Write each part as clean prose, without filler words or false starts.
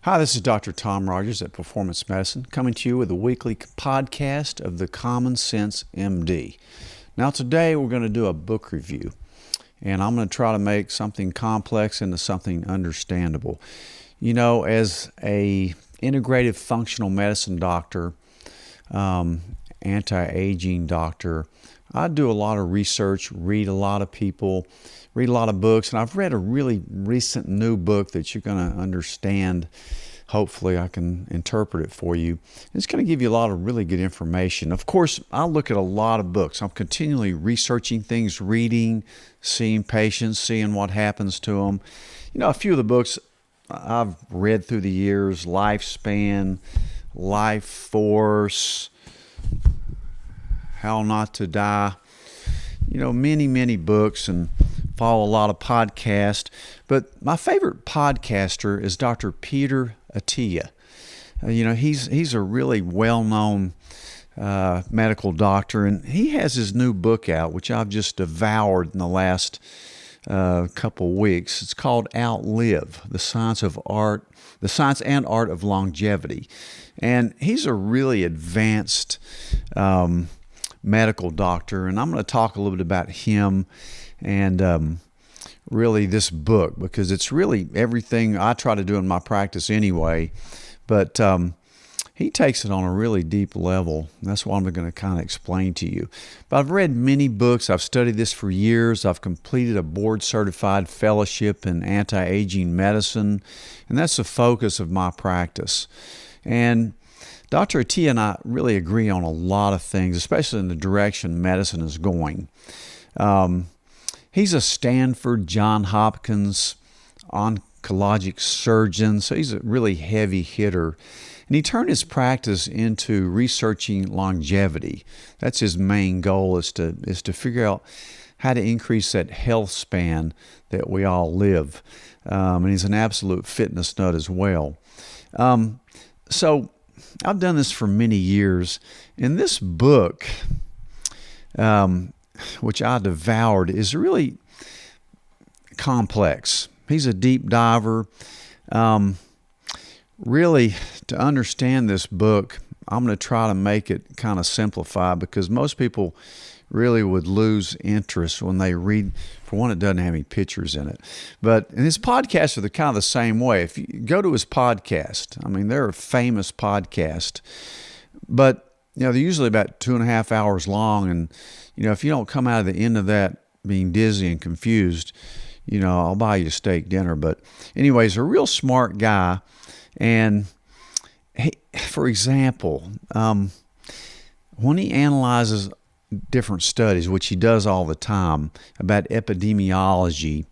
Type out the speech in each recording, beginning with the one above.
Hi, this is Dr. Tom Rogers at Performance Medicine, coming to you with a weekly podcast of the Common Sense MD. Now today we're going to do a book review, and I'm going to try to make something complex into something understandable. You know, as a integrative functional medicine doctor, anti-aging doctor, I do a lot of research, read a lot of people, read a lot of books, and I've read a really recent new book that you're going to understand. Hopefully I can interpret it for you. It's going to give you a lot of really good information. Of course, I look at a lot of books. I'm continually researching things, reading, seeing patients, seeing what happens to them. You know, a few of the books I've read through the years: Lifespan, Life Force, How Not to Die. You know, many books, and follow a lot of podcasts. But my favorite podcaster is Dr. Peter Attia. You know, he's a really well-known medical doctor, and he has his new book out, which I've just devoured in the last couple weeks. It's called OUTLIVE: The Science and Art of Longevity. And he's a really advanced medical doctor, and I'm going to talk a little bit about him and really this book, because it's really everything I try to do in my practice anyway, but he takes it on a really deep level. That's what I'm going to kind of explain to you. But I've read many books. I've studied this for years. I've completed a board-certified fellowship in anti-aging medicine, and that's the focus of my practice. And Dr. Attia and I really agree on a lot of things, especially in the direction medicine is going. He's a Stanford, Johns Hopkins oncologic surgeon, so he's a really heavy hitter. And he turned his practice into researching longevity. That's his main goal, is to figure out how to increase that health span that we all live. And he's an absolute fitness nut as well. So I've done this for many years. And this book, which I devoured, is really complex. He's a deep diver. Really, to understand this book, I'm going to try to make it kind of simplified, because most people really would lose interest when they read. For one, it doesn't have any pictures in it. And his podcasts are kind of the same way. If you go to his podcast, I mean, they're a famous podcast, but you know, they're usually about 2.5 hours long. And you know, if you don't come out of the end of that being dizzy and confused, you know, I'll buy you a steak dinner. But anyways, a real smart guy. And he, for example, when he analyzes different studies, which he does all the time, about epidemiology,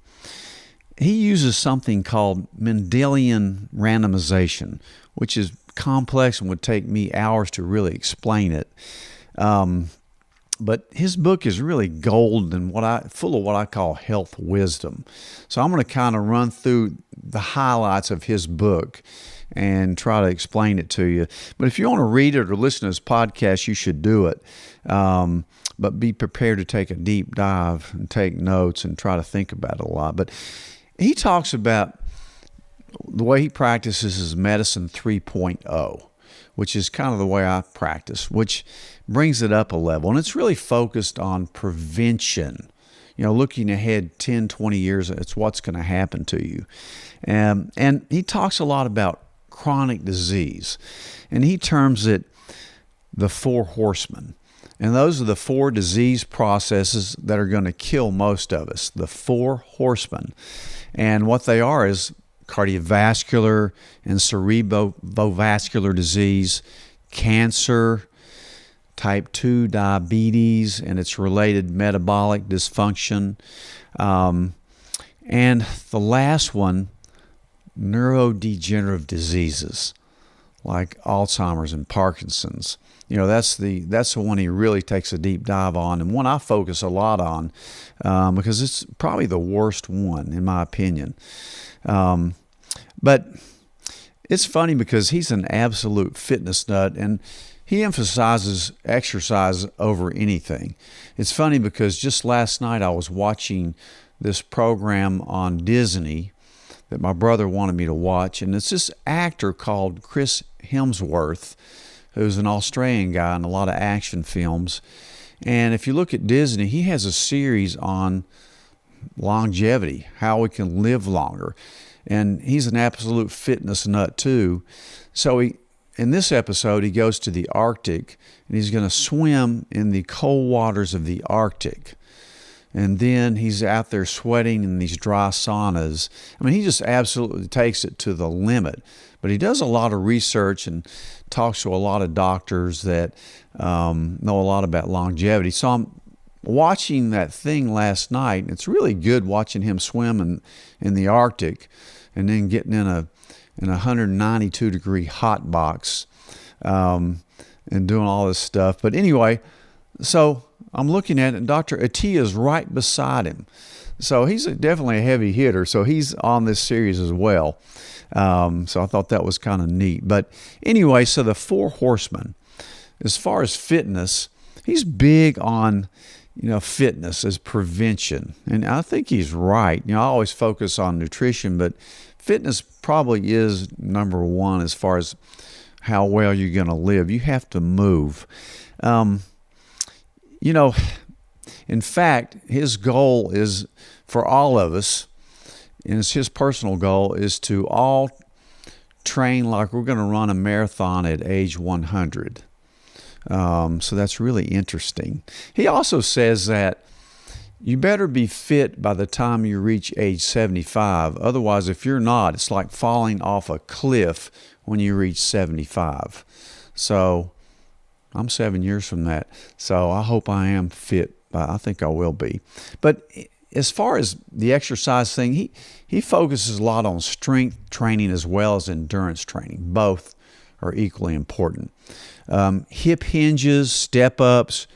he uses something called Mendelian randomization, which is complex and would take me hours to really explain it. But his book is really gold and full of what I call health wisdom. So I'm going to kind of run through the highlights of his book and try to explain it to you. But if you want to read it or listen to his podcast, you should do it. But be prepared to take a deep dive and take notes and try to think about it a lot. But he talks about the way he practices his medicine 3.0, which is kind of the way I practice, which brings it up a level. And it's really focused on prevention. You know, looking ahead 10, 20 years, it's what's going to happen to you. And he talks a lot about chronic disease. And he terms it the Four Horsemen. And those are the 4 disease processes that are going to kill most of us, the Four Horsemen. And what they are is cardiovascular and cerebrovascular disease, cancer, type 2 diabetes and its related metabolic dysfunction, and the last one, neurodegenerative diseases like Alzheimer's and Parkinson's. You know, that's the one he really takes a deep dive on, and one I focus a lot on because it's probably the worst one in my opinion. But it's funny because he's an absolute fitness nut, and he emphasizes exercise over anything. It's funny because just last night I was watching this program on Disney that my brother wanted me to watch, and it's this actor called Chris Hemsworth, who's an Australian guy in a lot of action films. And if you look at Disney, he has a series on longevity, how we can live longer. And he's an absolute fitness nut too. So in this episode, he goes to the Arctic, and he's going to swim in the cold waters of the Arctic. And then he's out there sweating in these dry saunas. I mean, he just absolutely takes it to the limit. But he does a lot of research and talks to a lot of doctors that know a lot about longevity. So I'm watching that thing last night. It's really good watching him swim in the Arctic, and then getting in a 192 degree hot box and doing all this stuff. But anyway, so I'm looking at it, and Dr. Attia is right beside him. So he's definitely a heavy hitter. So he's on this series as well. So I thought that was kind of neat. But anyway, so the Four Horsemen, as far as fitness, he's big on, fitness as prevention. And I think he's right. I always focus on nutrition, but fitness probably is number one as far as how well you're going to live. You have to move. In fact, his goal is for all of us, and it's his personal goal, is to all train like we're going to run a marathon at age 100. So that's really interesting. He also says that you better be fit by the time you reach age 75. Otherwise, if you're not, it's like falling off a cliff when you reach 75. So I'm 7 years from that. So I hope I am fit. I think I will be. But as far as the exercise thing, he focuses a lot on strength training as well as endurance training. Both are equally important. Hip hinges, step-ups,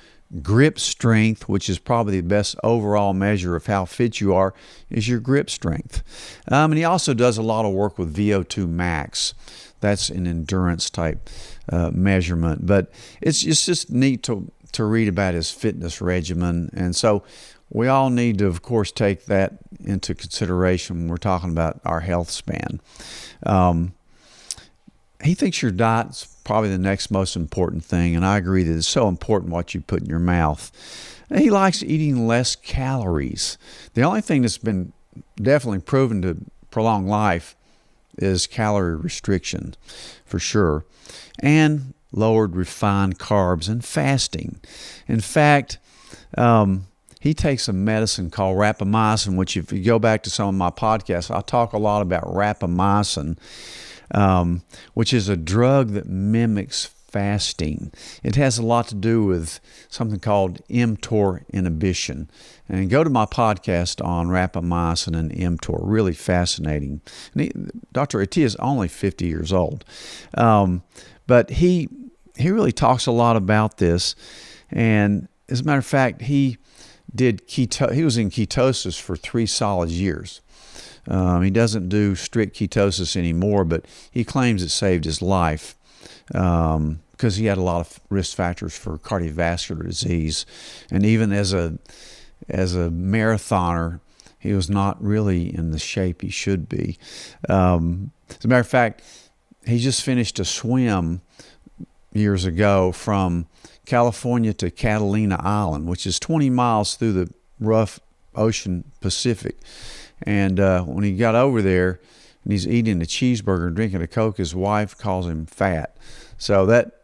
grip strength, which is probably the best overall measure of how fit you are, is your grip strength. And he also does a lot of work with VO2 max. That's an endurance type measurement. But it's just neat to read about his fitness regimen. And so we all need to, of course, take that into consideration when we're talking about our health span. He thinks your diet's probably the next most important thing, and I agree that it's so important what you put in your mouth. And he likes eating less calories. The only thing that's been definitely proven to prolong life is calorie restriction, for sure, and lowered refined carbs and fasting. In fact, he takes a medicine called rapamycin, which if you go back to some of my podcasts, I talk a lot about rapamycin, which is a drug that mimics fasting. It has a lot to do with something called mTOR inhibition. And go to my podcast on rapamycin and mTOR. Really fascinating. Dr. Attia is only 50 years old. But he really talks a lot about this. And as a matter of fact, he was in ketosis for 3 solid years. He doesn't do strict ketosis anymore, but he claims it saved his life because he had a lot of risk factors for cardiovascular disease. And even as a marathoner, he was not really in the shape he should be. As a matter of fact, he just finished a swim years ago from California to Catalina Island, which is 20 miles through the rough ocean Pacific. And when he got over there and he's eating a cheeseburger and drinking a Coke, his wife calls him fat. So that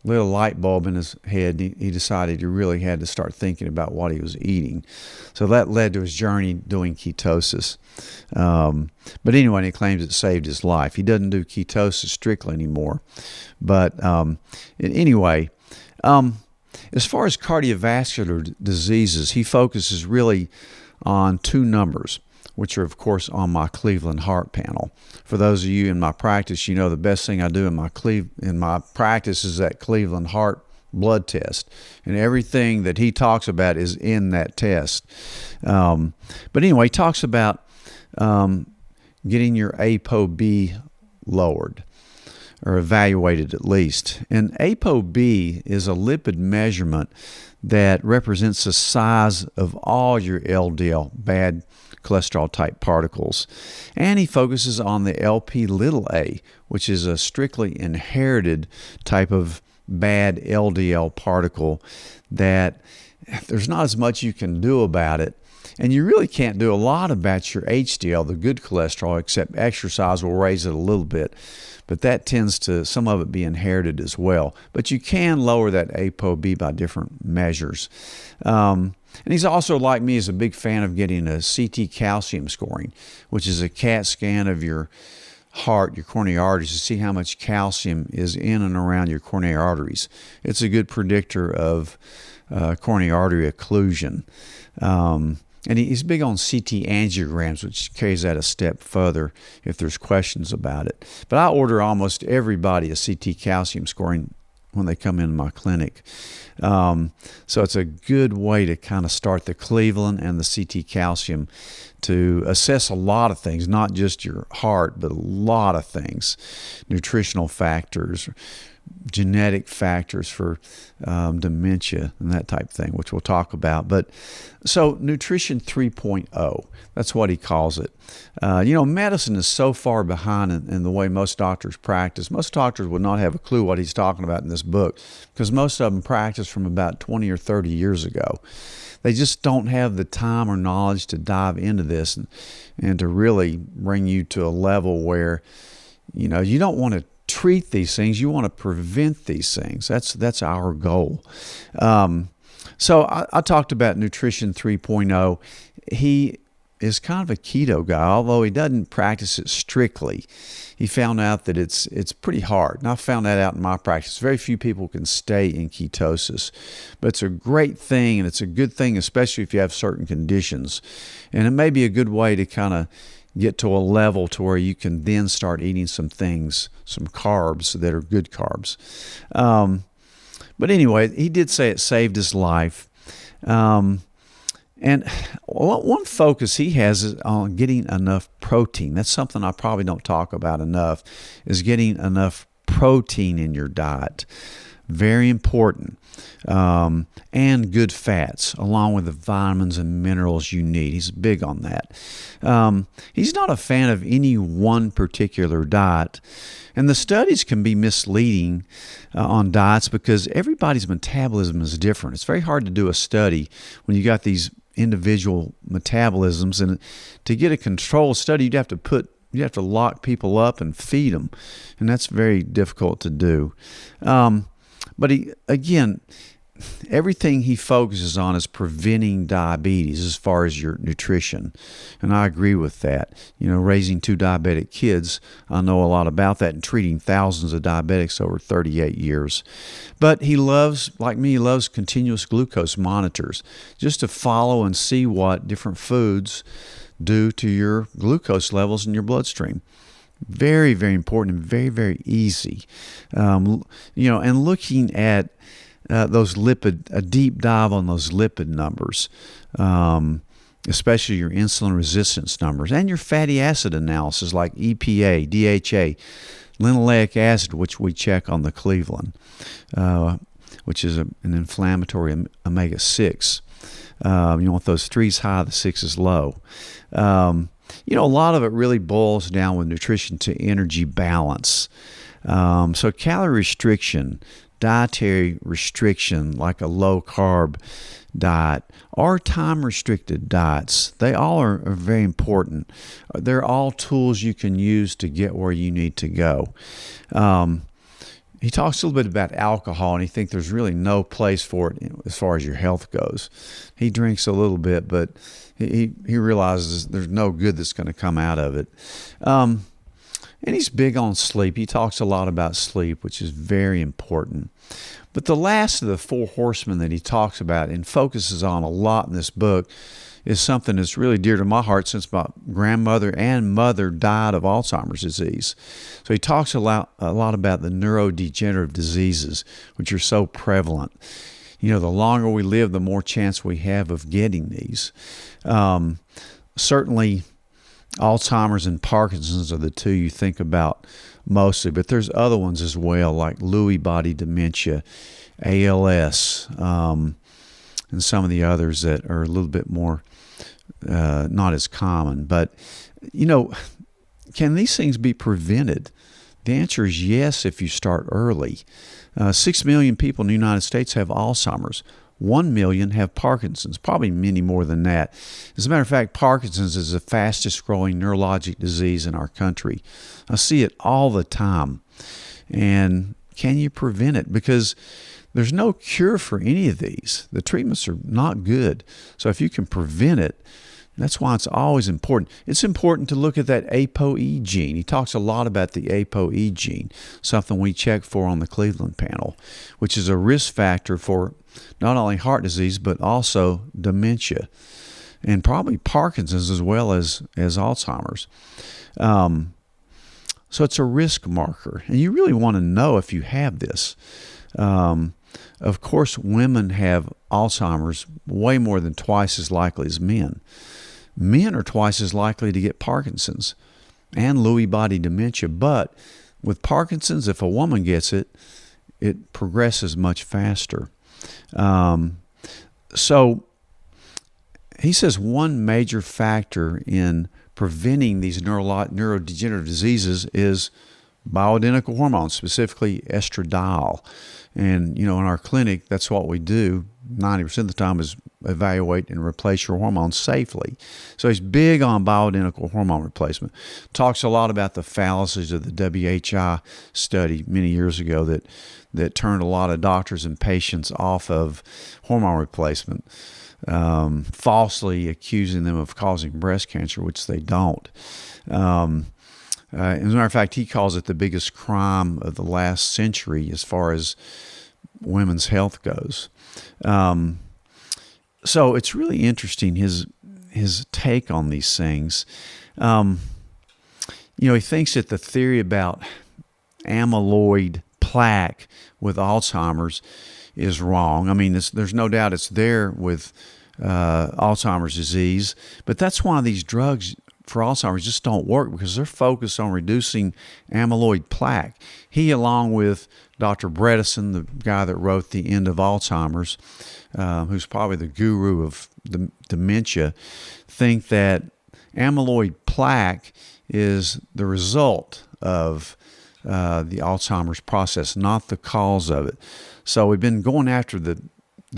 little light bulb in his head, he decided he really had to start thinking about what he was eating. So that led to his journey doing ketosis. But anyway, he claims it saved his life. He doesn't do ketosis strictly anymore. But anyway, as far as cardiovascular diseases, he focuses really on 2 numbers, which are, of course, on my Cleveland Heart panel. For those of you in my practice, you know the best thing I do in my practice is that Cleveland Heart blood test. And everything that he talks about is in that test. But anyway, he talks about getting your ApoB lowered. or evaluated at least. And ApoB is a lipid measurement that represents the size of all your LDL, bad cholesterol type particles. And he focuses on the LP little a, which is a strictly inherited type of bad LDL particle that there's not as much you can do about it. And you really can't do a lot about your HDL, the good cholesterol, except exercise will raise it a little bit. But that tends to, some of it be inherited as well. But you can lower that ApoB by different measures. And he's also, like me, is a big fan of getting a CT calcium scoring, which is a CAT scan of your heart, your coronary arteries, to see how much calcium is in and around your coronary arteries. It's a good predictor of coronary artery occlusion. And he's big on CT angiograms, which carries that a step further if there's questions about it. But I order almost everybody a CT calcium scoring when they come into my clinic. So it's a good way to kind of start the Cleveland and the CT calcium to assess a lot of things, not just your heart, but a lot of things, nutritional factors, genetic factors for dementia and that type of thing, which we'll talk about. But so Nutrition 3.0, that's what he calls it. Medicine is so far behind in the way most doctors practice. Most doctors would not have a clue what he's talking about in this book because most of them practiced from about 20 or 30 years ago. They just don't have the time or knowledge to dive into this and to really bring you to a level where, you don't want to treat these things, you want to prevent these things. That's our goal. So I talked about Nutrition 3.0. He is kind of a keto guy, although he doesn't practice it strictly. He found out that it's pretty hard. And I found that out in my practice. Very few people can stay in ketosis. But it's a great thing, and it's a good thing, especially if you have certain conditions. And it may be a good way to kind of get to a level to where you can then start eating some things, some carbs that are good carbs. But anyway, he did say it saved his life. And one focus he has is on getting enough protein. That's something I probably don't talk about enough, is getting enough protein in your diet. Very important. And good fats, along with the vitamins and minerals you need. He's big on that. He's not a fan of any one particular diet. And the studies can be misleading on diets because everybody's metabolism is different. It's very hard to do a study when you got these individual metabolisms. And to get a controlled study, you'd have to lock people up and feed them. And that's very difficult to do. But everything he focuses on is preventing diabetes as far as your nutrition. And I agree with that. Raising 2 diabetic kids, I know a lot about that, and treating thousands of diabetics over 38 years. But he loves, like me, he loves continuous glucose monitors, just to follow and see what different foods do to your glucose levels in your bloodstream. Very, very important and very, very easy. And looking at a deep dive on those lipid numbers, especially your insulin resistance numbers, and your fatty acid analysis like EPA, DHA, linoleic acid, which we check on the Cleveland, which is an inflammatory omega-6. You want those 3s high, the 6s low. A lot of it really boils down with nutrition to energy balance. So calorie restriction, dietary restriction, like a low-carb diet, or time-restricted diets, they all are very important. They're all tools you can use to get where you need to go. He talks a little bit about alcohol, and he thinks there's really no place for it as far as your health goes. He drinks a little bit, but he realizes there's no good that's going to come out of it. And he's big on sleep. He talks a lot about sleep, which is very important. But the last of the Four Horsemen that he talks about and focuses on a lot in this book is something that's really dear to my heart since my grandmother and mother died of Alzheimer's disease. So he talks a lot about the neurodegenerative diseases, which are so prevalent. The longer we live, the more chance we have of getting these. Certainly, Alzheimer's and Parkinson's are the two you think about mostly, but there's other ones as well, like Lewy body dementia, ALS, and some of the others that are a little bit more not as common. But, can these things be prevented? The answer is yes if you start early. 6 million people in the United States have Alzheimer's. 1 million have Parkinson's, probably many more than that. As a matter of fact, Parkinson's is the fastest growing neurologic disease in our country. I see it all the time. And can you prevent it? Because there's no cure for any of these. The treatments are not good. So if you can prevent it, that's why it's always important. It's important to look at that ApoE gene. He talks a lot about the ApoE gene, something we check for on the Cleveland panel, which is a risk factor for not only heart disease, but also dementia, and probably Parkinson's as well as Alzheimer's. So it's a risk marker, and you really want to know if you have this. Of course, women have Alzheimer's way more than twice as likely as men. Men are twice as likely to get Parkinson's and Lewy body dementia, but with Parkinson's, if a woman gets it, it progresses much faster. So he says one major factor in preventing these neurodegenerative diseases is bioidentical hormones, specifically estradiol. And, in our clinic, that's what we do 90% of the time is evaluate and replace your hormones safely. So he's big on bioidentical hormone replacement. Talks a lot about the fallacies of the WHI study many years ago that turned a lot of doctors and patients off of hormone replacement, falsely accusing them of causing breast cancer, which they don't. As a matter of fact, he calls it the biggest crime of the last century as far as women's health goes. So it's really interesting, his take on these things. He thinks that the theory about amyloid plaque with Alzheimer's is wrong. I mean, there's no doubt it's there with Alzheimer's disease, but that's why these drugs for Alzheimer's just don't work, because they're focused on reducing amyloid plaque. He, along with Dr. Bredesen, the guy that wrote The End of Alzheimer's, who's probably the guru of dementia, think that amyloid plaque is the result of the Alzheimer's process, not the cause of it. So we've been going after the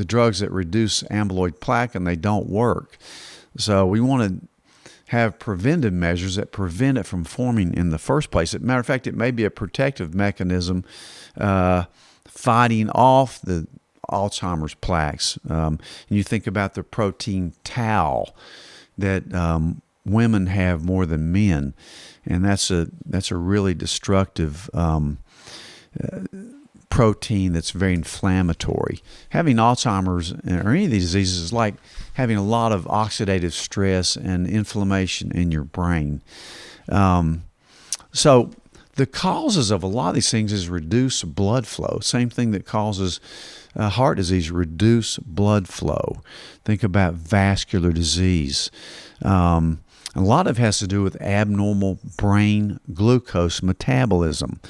drugs that reduce amyloid plaque, and they don't work. So we want to have preventive measures that prevent it from forming in the first place. As a matter of fact, it may be a protective mechanism fighting off the Alzheimer's plaques. And you think about the protein tau that women have more than men, and that's a really destructive protein that's very inflammatory. Having Alzheimer's or any of these diseases is like having a lot of oxidative stress and inflammation in your brain. So the causes of a lot of these things is reduced blood flow. Same thing that causes heart disease, reduce blood flow. Think about vascular disease. A lot of it has to do with abnormal brain glucose metabolism.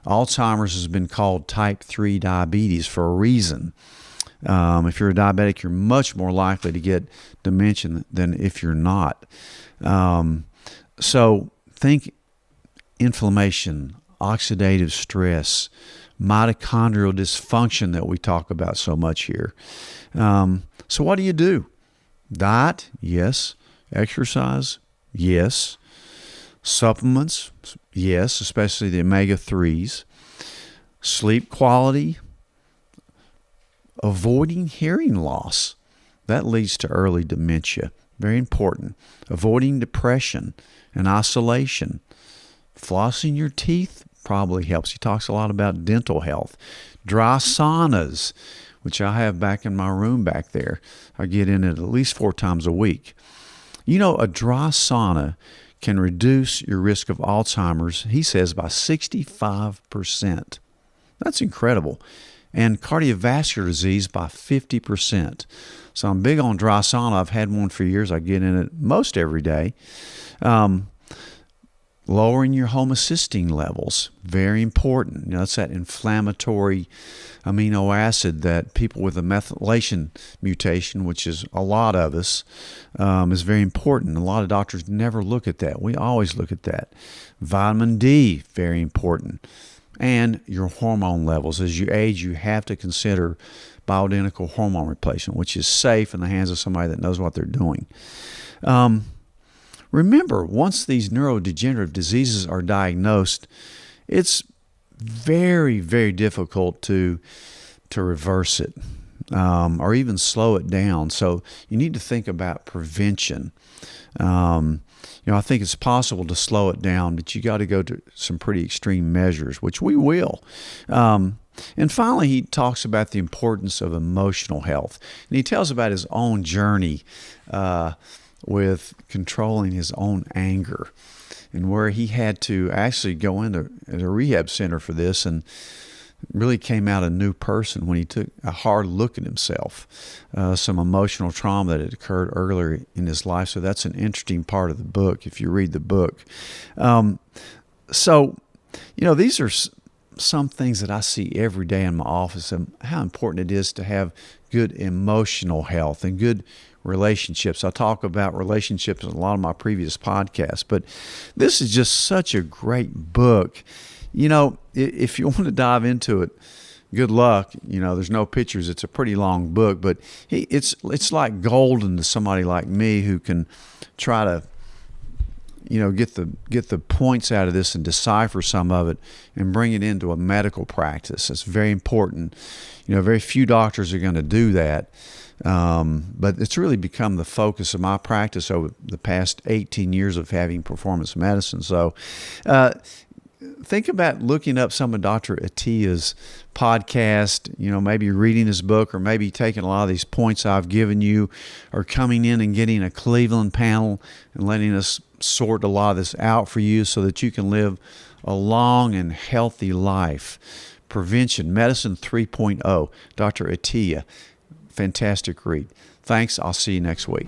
Alzheimer's has been called type 3 diabetes for a reason. If you're a diabetic, you're much more likely to get dementia than if you're not. So think inflammation, oxidative stress, mitochondrial dysfunction that we talk about so much here. So what do? Diet? Yes. Exercise? Yes. Supplements? Yes, especially the omega-3s. Sleep quality? Avoiding hearing loss. That leads to early dementia. Very important. Avoiding depression and isolation. Flossing your teeth probably helps. He talks a lot about dental health. Dry saunas, which I have back in my room back there. I get in it at least 4 times a week. A dry sauna can reduce your risk of Alzheimer's, he says, by 65%. That's incredible. and cardiovascular disease by 50%. So I'm big on dry sauna. I've had one for years. I get in it most every day. Lowering your homocysteine levels, very important. That's that inflammatory amino acid that people with a methylation mutation, which is a lot of us, is very important. A lot of doctors never look at that. We always look at that. Vitamin D, very important. And your hormone levels. As you age, you have to consider bioidentical hormone replacement, which is safe in the hands of somebody that knows what they're doing. Remember, once these neurodegenerative diseases are diagnosed, it's very, very difficult to reverse it or even slow it down. So you need to think about prevention. I think it's possible to slow it down, but you got to go to some pretty extreme measures, which we will. And finally, he talks about the importance of emotional health. And he tells about his own journey with controlling his own anger, and where he had to actually go into a rehab center for this, and really came out a new person when he took a hard look at himself, some emotional trauma that had occurred earlier in his life. So that's an interesting part of the book if you read the book. These are some things that I see every day in my office, and how important it is to have good emotional health and good relationships. I talk about relationships in a lot of my previous podcasts, but this is just such a great book. If you want to dive into it, good luck. There's no pictures. It's a pretty long book, but it's like golden to somebody like me who can try to get the points out of this and decipher some of it and bring it into a medical practice. It's very important. Very few doctors are going to do that. But it's really become the focus of my practice over the past 18 years of having performance medicine. So think about looking up some of Dr. Attia's podcast, maybe reading his book, or maybe taking a lot of these points I've given you, or coming in and getting a Cleveland panel and letting us sort a lot of this out for you so that you can live a long and healthy life. Prevention, Medicine 3.0, Dr. Attia. Fantastic read. Thanks. I'll see you next week.